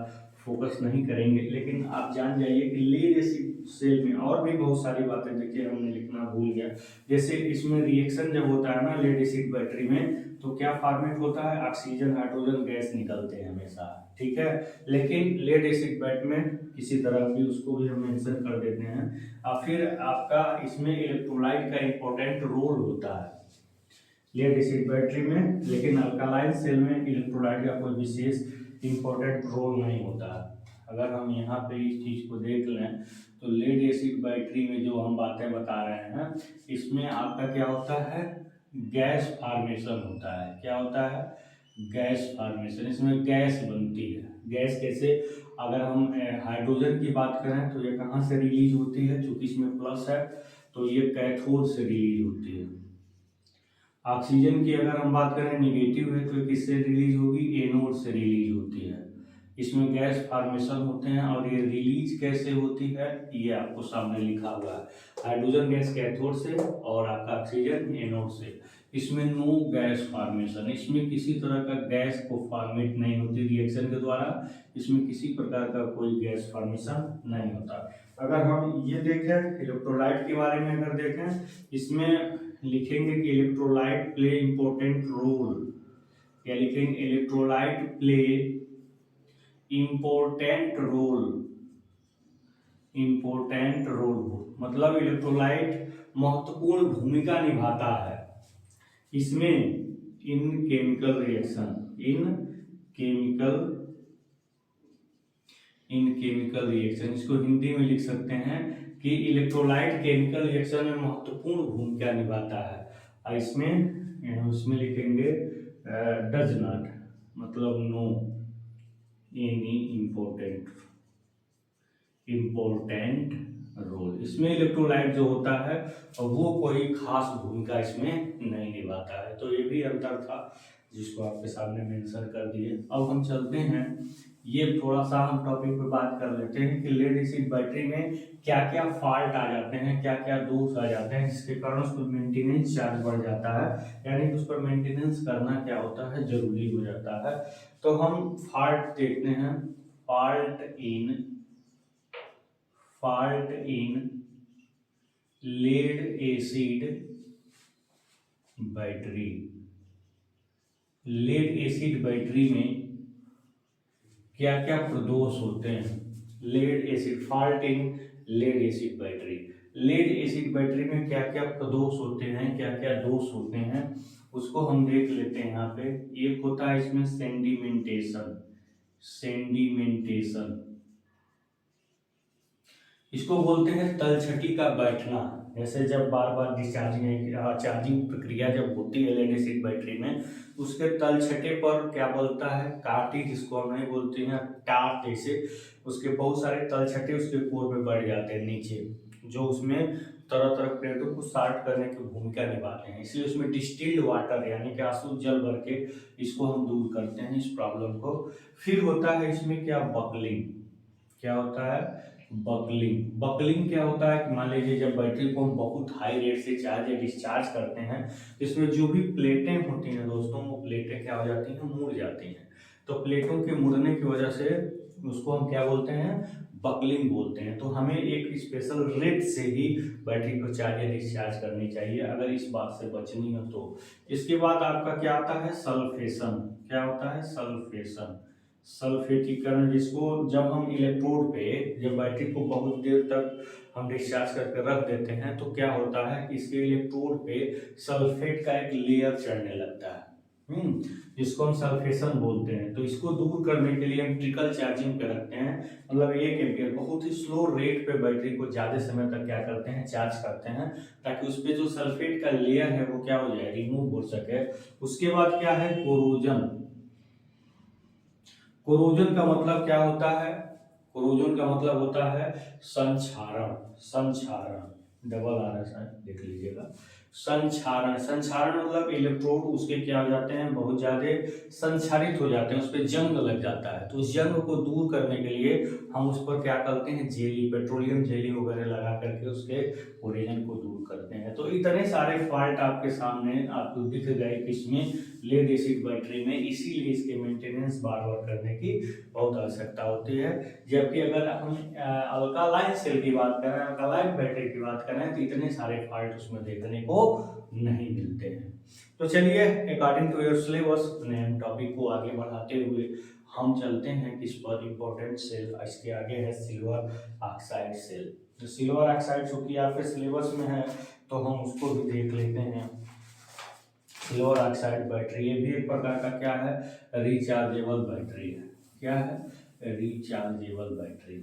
फोकस नहीं करेंगे। लेकिन आप जान जाइए कि लेड एसिड सेल में और भी बहुत सारी बातें, देखिए हमने लिखना भूल गया। जैसे इसमें रिएक्शन जब होता है ना लेड एसिड बैटरी में, तो क्या फॉर्मेट होता है, ऑक्सीजन हाइड्रोजन गैस निकलते हैं हमेशा। ठीक है, लेकिन लेड एसिड बैट में किसी तरह की उसको भी हम मेंशन कर देते हैं। और फिर आपका इसमें इलेक्ट्रोलाइट का इंपॉर्टेंट रोल होता है लेड एसिड बैटरी में, लेकिन अल्कालाइन सेल में इलेक्ट्रोलाइट का कोई विशेष इंपॉर्टेंट रोल नहीं होता है। अगर हम यहाँ पे इस चीज को देख लें तो लेड एसिड बैटरी में जो हम बातें बता रहे हैं, इसमें आपका क्या होता है, गैस फॉर्मेशन होता है। क्या होता है, गैस फॉर्मेशन। इसमें गैस बनती है। गैस कैसे, अगर हम हाइड्रोजन की बात करें तो ये कहाँ से रिलीज होती है, चूंकि इसमें प्लस है तो ये कैथोड से रिलीज होती है। ऑक्सीजन की अगर हम बात करें निगेटिव है तो किससे रिलीज होगी, एनोड से रिलीज होती है। इसमें गैस फॉर्मेशन होते हैं और ये रिलीज कैसे होती है ये आपको सामने लिखा हुआ है। हाइड्रोजन गैस कैथोड से और आपका ऑक्सीजन एनोड से। इसमें नो गैस फॉर्मेशन, इसमें किसी तरह का गैस को फॉर्मेट नहीं होती रिएक्शन के द्वारा, इसमें किसी प्रकार का कोई गैस फॉर्मेशन नहीं होता। अगर हम ये देखें इलेक्ट्रोलाइट के बारे में, अगर देखें इसमें लिखेंगे कि इलेक्ट्रोलाइट प्ले इंपॉर्टेंट रोल। क्या लिखेंगे, electrolyte play important role. Important role मतलब इलेक्ट्रोलाइट महत्वपूर्ण भूमिका निभाता है इसमें in chemical reaction, in chemical reaction. इसको हिंदी में लिख सकते हैं कि इलेक्ट्रोलाइट केमिकल रिएक्शन में महत्वपूर्ण भूमिका निभाता है। और इसमें लिखेंगे डज नॉट मतलब नो एनी इम्पोर्टेंट रोल। इसमें इलेक्ट्रोलाइट जो होता है वो कोई खास भूमिका इसमें नहीं निभाता है। तो ये भी अंतर था जिसको आपके सामने मेंशन कर दिए। अब हम चलते हैं, ये थोड़ा सा हम टॉपिक पे बात कर लेते हैं कि लेड एसिड बैटरी में क्या क्या फॉल्ट आ जाते हैं, क्या क्या दोष आ जाते हैं जिसके कारण उस पर मेंटेनेंस चार्ज बढ़ जाता है, यानी उस पर मेंटेनेंस करना क्या होता है, जरूरी हो जाता है। तो हम फॉल्ट देखते हैं। Fault in lead acid battery. Lead acid battery में क्या क्या प्रदोष होते हैं। Lead acid, fault in lead acid battery. Lead acid battery में क्या क्या प्रदोष होते हैं, क्या क्या दोष होते हैं, उसको हम देख लेते हैं। यहाँ पे एक होता है इसमें सेंडिमेंटेशन, इसको बोलते हैं तलछटी का बैठना। जैसे जब बार बार चार्जिंग प्रक्रिया जब होती है लेड एसिड बैटरी में, उसके तलछटे पर क्या बोलता है, काटी, जिसको हम नहीं बोलते हैं टार, जैसे उसके बहुत सारे तलछटे उसके कोर पे बढ़ जाते हैं नीचे, जो उसमें तरह तरह प्लेटों को शार्ट करने की भूमिका निभाते हैं। इसलिए उसमें डिस्टिल्ड वाटर यानी कि आंसू जल भर के इसको हम दूर करते हैं, इस प्रॉब्लम को। फिर होता है इसमें क्या, बकलिंग। क्या होता है, बकलिंग। बकलिंग क्या होता है कि मान लीजिए जब बैटरी को हम बहुत हाई रेट से चार्ज या डिस्चार्ज करते हैं तो इसमें जो भी प्लेटें होती हैं दोस्तों, वो प्लेटें क्या हो जाती हैं, मुड़ जाती हैं। तो प्लेटों के मुड़ने की वजह से उसको हम क्या बोलते हैं, बकलिंग बोलते हैं। तो हमें एक स्पेशल रेट से ही बैटरी को चार्ज या डिस्चार्ज करनी चाहिए अगर इस बात से बचनी हो तो। इसके बाद आपका क्या आता है, सल्फेशन। क्या होता है, सल्फेशन, सल्फेटीकरण, जिसको जब हम इलेक्ट्रोड पे, जब बैटरी को बहुत देर तक हम डिस्चार्ज करके रख देते हैं तो क्या होता है कि इसके इलेक्ट्रोड पे सल्फेट का एक लेयर चढ़ने लगता है, जिसको हम सल्फेशन बोलते हैं। तो इसको दूर करने के लिए हम ट्रिकल चार्जिंग पे रखते हैं, मतलब 1 एम्पियर बहुत ही स्लो रेट पे बैटरी को ज्यादा समय तक क्या करते हैं, चार्ज करते हैं, ताकि उस पे जो सल्फेट का लेयर है वो क्या हो जाए, रिमूव हो सके। उसके बाद क्या है, कोरोजन। कोरोजन का मतलब क्या होता है, कोरोजन का मतलब होता है संक्षारण। संक्षारण डबल आर एस देख लीजिएगा। संक्षारण, संक्षारण मतलब इलेक्ट्रोड उसके क्या हो जाते हैं, बहुत ज्यादा संक्षारित हो जाते हैं, उस पर जंग लग जाता है। तो उस जंग को दूर करने के लिए हम उस पर क्या करते हैं, जेली, पेट्रोलियम जेली वगैरह लगा करके उसके ओरिजिन को दूर करते हैं। तो इतने सारे फॉल्ट आपके सामने आपको दिख गए किसमें, लेड एसिड बैटरी में, इसीलिए इसके मेंटेनेंस बार बार करने की बहुत आवश्यकता होती है। जबकि अगर हम अल्कालाइन सेल की बात करें, अल्कालाइन बैटरी की बात करें, तो इतने सारे फॉल्ट उसमें देखने को नहीं मिलते हैं। तो चलिए, अकॉर्डिंग टू योर सिलेबस हम टॉपिक को आगे बढ़ाते हुए हम चलते हैं किस पर, इंपॉर्टेंट सेल इसके आगे है सिल्वर ऑक्साइड सेल। तो सिल्वर ऑक्साइड चूंकि आपके सिलेबस में है तो हम उसको भी देख लेते हैं। सिल्वर ऑक्साइड बैटरी ये भी एक प्रकार का क्या है, रिचार्जेबल बैटरी है। क्या है, रिचार्जेबल बैटरी।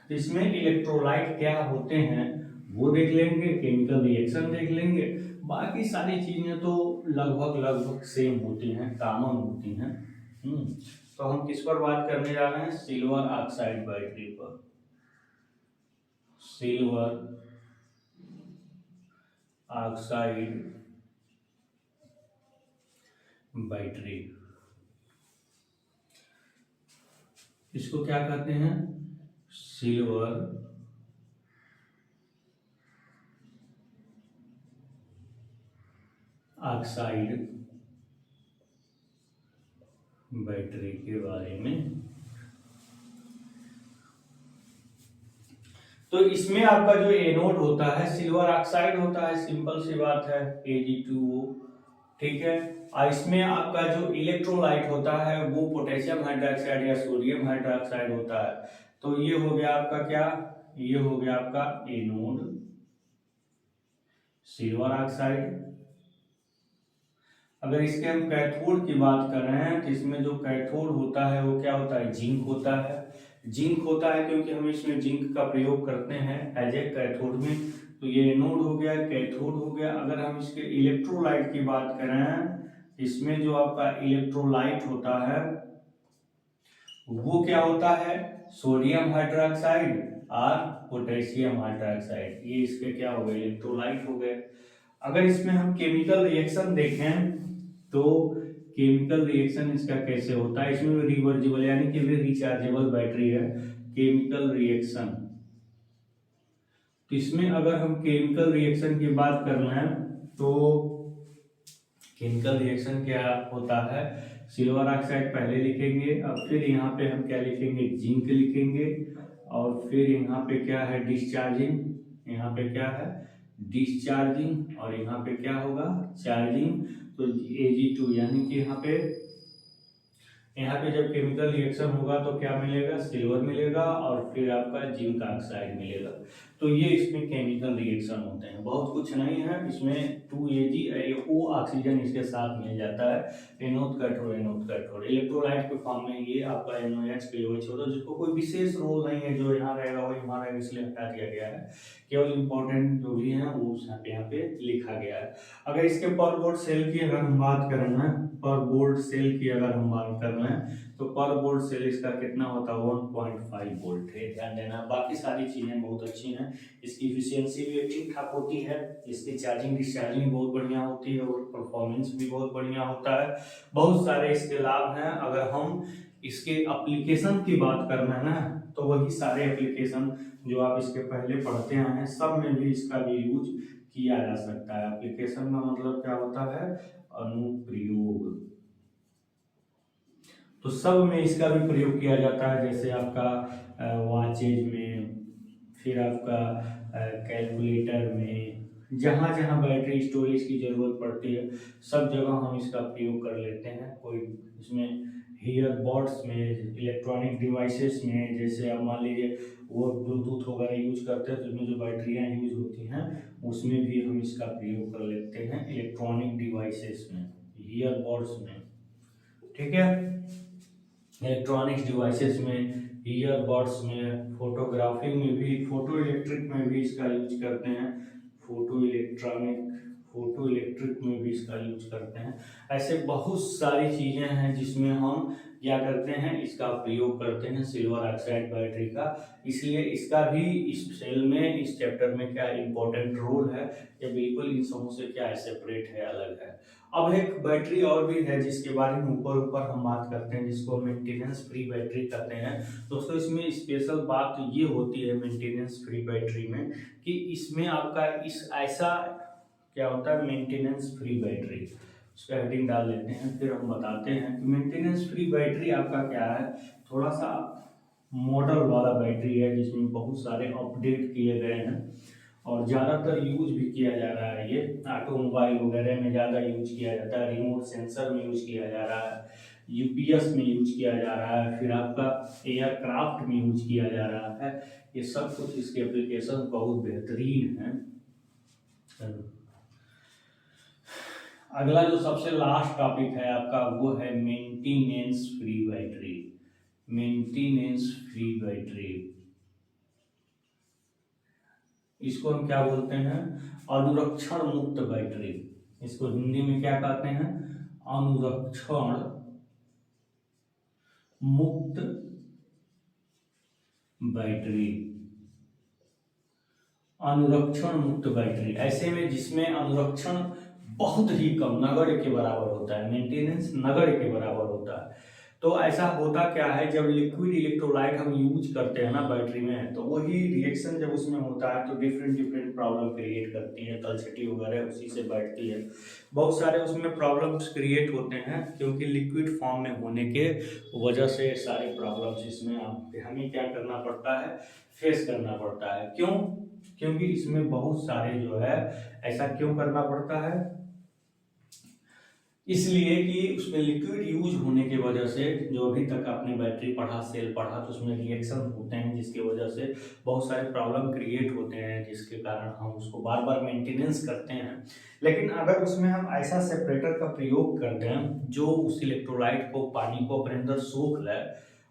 इसमें इलेक्ट्रोलाइट क्या होते हैं वो देख लेंगे, केमिकल रिएक्शन देख लेंगे, बाकी सारी चीजें तो लगभग सेम होती हैं, कॉमन होती हैं। तो हम किस पर बात करने जा रहे हैं, सिल्वर ऑक्साइड बैटरी पर। सिल्वर ऑक्साइड बैटरी, इसको क्या कहते हैं, सिल्वर ऑक्साइड बैटरी के बारे में। तो इसमें आपका जो एनोड होता है सिल्वर ऑक्साइड होता है, सिंपल सी बात है, Ag2O, ठीक है। और इसमें आपका जो इलेक्ट्रोलाइट होता है वो पोटेशियम हाइड्रोक्साइड या सोडियम हाइड्रोक्साइड होता है। तो ये हो गया आपका क्या, ये हो गया आपका एनोड सिल्वर ऑक्साइड। अगर इसके हम कैथोड की बात कर रहे हैं तो इसमें जो कैथोड होता है वो क्या होता है, जिंक होता है। जिंक होता है क्योंकि हम इसमें जिंक का प्रयोग करते हैं एज ए कैथोड में। तो ये एनोड हो गया, कैथोड हो गया। अगर हम इसके इलेक्ट्रोलाइट की बात करें, इसमें जो आपका इलेक्ट्रोलाइट होता है वो क्या होता है, सोडियम हाइड्रोक्साइड और पोटेशियम हाइड्रोक्साइड, ये इसके क्या हो गए, इलेक्ट्रोलाइट हो गए। अगर इसमें हम केमिकल रिएक्शन देखें तो केमिकल रिएक्शन इसका कैसे होता है, इसमें रिवर्जिबल यानी कि रिचार्जेबल बैटरी है। केमिकल रिएक्शन, तो इसमें अगर हम केमिकल रिएक्शन की बात कर लें तो केमिकल रिएक्शन क्या होता है, सिल्वर ऑक्साइड पहले लिखेंगे और फिर यहाँ पे हम क्या लिखेंगे, जिंक लिखेंगे, और फिर यहाँ पे क्या है, डिस्चार्जिंग, यहाँ पे क्या है डिस्चार्जिंग, और यहाँ पे क्या होगा, चार्जिंग। तो Ag2 यानी कि यहाँ पे जब केमिकल रिएक्शन होगा तो क्या मिलेगा, सिल्वर मिलेगा और फिर आपका जिंक ऑक्साइड मिलेगा। तो ये इसमें केमिकल रिएक्शन होते हैं, बहुत कुछ नहीं है इसमें। 2Ag ऑक्सीजन इसके साथ मिल जाता है, एनोड कैथोड इलेक्ट्रोलाइट के फॉर्म में ये आपका NOH KOH होता है, जिसको कोई विशेष रोल नहीं है, जो यहाँ रहेगा वो यहाँ रहेगा, इसलिए हटा दिया गया है। केवल इंपॉर्टेंट जो भी है वो यहाँ पे लिखा गया है। अगर इसके पर बोर्ड सेल की अगर हम बात करें ना, पर बोर्ड सेल की अगर हम बात कर रहे हैं तो पर बोर्ड सेल इसका कितना होता है, 1.5 वोल्ट है, ध्यान देना। बाकी सारी चीजें बहुत अच्छी हैं, इसकी इफिशियंसी भी ठीक ठाक होती है, इसकी चार्जिंग डिस्चार्जिंग बहुत बढ़िया होती है और परफॉर्मेंस भी बहुत बढ़िया होता है। बहुत सारे इसके लाभ हैं। अगर हम इसके एप्लीकेशन की बात करना है ना, तो वही सारे एप्लीकेशन जो आप इसके पहले पढ़ते आए हैं सब में भी इसका भी यूज किया जा सकता है। एप्लीकेशन का मतलब क्या होता है? अनुप्रयोग। तो सब में इसका भी प्रयोग किया जाता है, जैसे आपका वॉचेज में, फिर आपका कैलकुलेटर में, जहाँ जहाँ बैटरी स्टोरेज की ज़रूरत पड़ती है सब जगह हम इसका प्रयोग कर लेते हैं। कोई इसमें ईयरबड्स में, इलेक्ट्रॉनिक डिवाइसेस में, जैसे आप मान लीजिए वो ब्लूटूथ वगैरह यूज करते हैं तो उसमें जो बैटरियाँ यूज होती हैं उसमें भी हम इसका प्रयोग कर लेते हैं, इलेक्ट्रॉनिक डिवाइसेस में, ईयरबड्स में। ठीक है, इलेक्ट्रॉनिक्स डिवाइसेस में, ईयरबड्स में, फोटोग्राफी में भी, फोटो इलेक्ट्रिक में भी इसका यूज करते हैं, फोटो इलेक्ट्रिक में भी इसका यूज करते हैं। ऐसे बहुत सारी चीज़ें हैं जिसमें हम क्या करते हैं, इसका प्रयोग करते हैं सिल्वर ऑक्साइड बैटरी का। इसलिए इसका भी इस सेल में, इस चैप्टर में क्या इम्पोर्टेंट रोल है, ये बिल्कुल इन समूह से क्या है, सेपरेट है, अलग है। अब एक बैटरी और भी है जिसके बारे में ऊपर ऊपर हम बात करते हैं, जिसको मेंटेनेंस फ्री बैटरी कहते हैं। दोस्तों इसमें स्पेशल बात ये होती है मेंटेनेंस फ्री बैटरी में कि इसमें आपका इस ऐसा क्या होता है, मेंटेनेंस फ्री बैटरी, उसका हेडिंग डाल लेते हैं फिर हम बताते हैं कि मेंटेनेंस फ्री बैटरी आपका क्या है। थोड़ा सा मॉडल वाला बैटरी है जिसमें बहुत सारे अपडेट किए गए हैं और ज़्यादातर यूज भी किया जा रहा है। ये ऑटोमोबाइल वगैरह में ज़्यादा यूज किया जाता है, रिमोट सेंसर में यूज किया जा रहा है, यूपीएस में यूज किया जा रहा है, फिर आपका एयरक्राफ्ट में यूज किया जा रहा है। ये सब कुछ इसके एप्लीकेशन बहुत बेहतरीन है। अगला जो सबसे लास्ट टॉपिक है आपका वो है maintenance free battery. Maintenance free battery, इसको हम क्या बोलते हैं, अनुरक्षण मुक्त बैटरी। इसको हिंदी में क्या कहते हैं, अनुरक्षण मुक्त बैटरी। अनुरक्षण मुक्त बैटरी ऐसे में जिसमें अनुरक्षण बहुत ही कम, नगण्य के बराबर होता है, मेंटेनेंस नगण्य के बराबर होता है। तो ऐसा होता क्या है, जब लिक्विड इलेक्ट्रोलाइट हम यूज करते हैं ना बैटरी में, तो वही रिएक्शन जब उसमें होता है तो डिफरेंट डिफरेंट प्रॉब्लम क्रिएट करती है, कल्सिटी वगैरह उसी से बैठती है। बहुत सारे उसमें प्रॉब्लम्स क्रिएट होते हैं क्योंकि लिक्विड फॉर्म में होने के वजह से सारी प्रॉब्लम्स इसमें हमें क्या करना पड़ता है, फेस करना पड़ता है। क्यों? क्योंकि इसमें बहुत सारे जो है, ऐसा क्यों करना पड़ता है, इसलिए कि उसमें लिक्विड यूज होने की वजह से, जो अभी तक आपने बैटरी पढ़ा, सेल पढ़ा, तो उसमें रिएक्शन होते हैं जिसकी वजह से बहुत सारे प्रॉब्लम क्रिएट होते हैं, जिसके कारण हम उसको बार बार मेंटेनेंस करते हैं। लेकिन अगर उसमें हम ऐसा सेपरेटर का प्रयोग करते हैं जो उस इलेक्ट्रोलाइट को, पानी को अपने अंदर सोख ले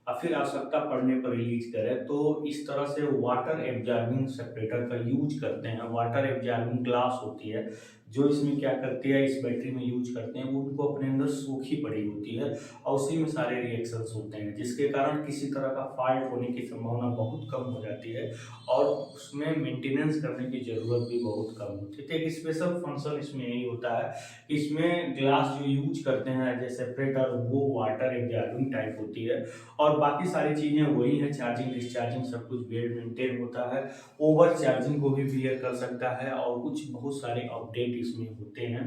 और फिर आवश्यकता पड़ने पर रिलीज करे, तो इस तरह से वाटर एब्जॉर्बिंग सेपरेटर का यूज करते हैं। वाटर एब्जॉर्बिंग ग्लास होती है जो इसमें क्या करती है, इस बैटरी में यूज करते हैं, वो उनको अपने अंदर सूखी पड़ी होती है और उसी में सारे रिएक्शंस होते हैं, जिसके कारण किसी तरह का फॉल्ट होने की संभावना बहुत कम हो जाती है और उसमें मेंटेनेंस करने की जरूरत भी बहुत कम होती है। तो एक स्पेशल फंक्शन इसमें यही होता है, इसमें ग्लास जो यूज करते हैं जैसे सेपरेटर, वो वाटर एब्जॉर्बिंग टाइप होती है और बाकी सारी चीजें वही है, चार्जिंग डिस्चार्जिंग सब कुछ वेल मेंटेन होता है, ओवर चार्जिंग को भी बियर कर सकता है और कुछ बहुत सारे अपडेट इसमें होते हैं।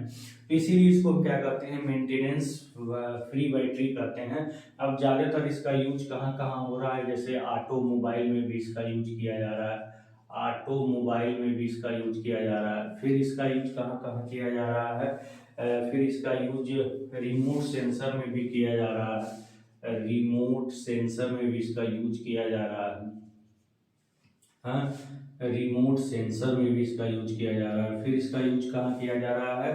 तो इसीलिए इसको हम क्या कहते हैं, मेंटेनेंस फ्री बैटरी कहते हैं। अब ज़्यादातर इसका यूज कहाँ कहाँ हो रहा है, जैसे ऑटोमोबाइल में भी इसका यूज किया जा रहा है, ऑटोमोबाइल में भी इसका यूज किया जा रहा है। फिर इसका यूज कहाँ कहाँ किया जा रहा है, फिर इसका यूज रिमोट सेंसर में भी किया जा रहा है, रिमोट सेंसर में भी इसका यूज किया जा रहा है। हाँ, रिमोट सेंसर में भी इसका यूज किया जा रहा है। फिर इसका यूज कहाँ किया जा रहा है,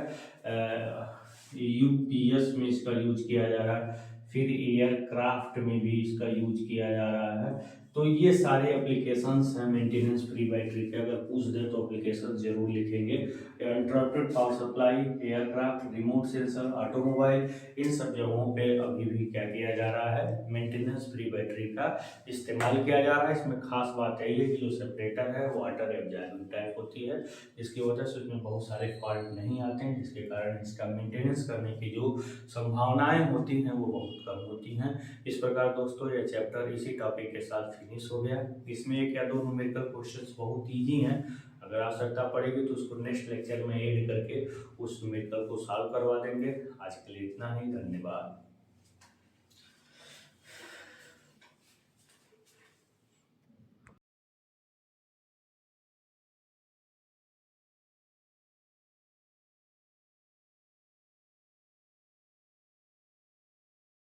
यूपीएस में इसका यूज किया जा रहा है। फिर एयरक्राफ्ट में भी इसका यूज किया जा रहा है। तो ये सारे एप्लीकेशंस हैं मेंटेनेंस फ्री बैटरी के। अगर पूछ दे तो एप्लीकेशन जरूर लिखेंगे, interrupted power supply, aircraft, remote sensor, automobile, इन सब जगहों पे अभी भी क्या किया जा रहा है, मेंटेनेंस फ्री बैटरी का इस्तेमाल किया जा रहा है। इसमें खास बात यही है कि जो सेपरेटर है वो वाटर एब्जॉर्बिंग टाइप होती है, जिसकी वजह से उसमें बहुत सारे फॉल्ट नहीं आते हैं, जिसके कारण इसका मेंटेनेंस करने की जो संभावनाएं होती हैं वो बहुत कम होती हैं। इस प्रकार दोस्तों ये चैप्टर इसी टॉपिक के साथ फिनिश हो गया। इसमें एक या दो न्यूमेरिकल क्वेश्चंस बहुत ईजी हैं, अगर आवश्यकता पड़ेगी तो उसको नेक्स्ट लेक्चर में ऐड करके उस न्यूमेरिकल को सॉल्व करवा देंगे। आज के लिए इतना ही, धन्यवाद।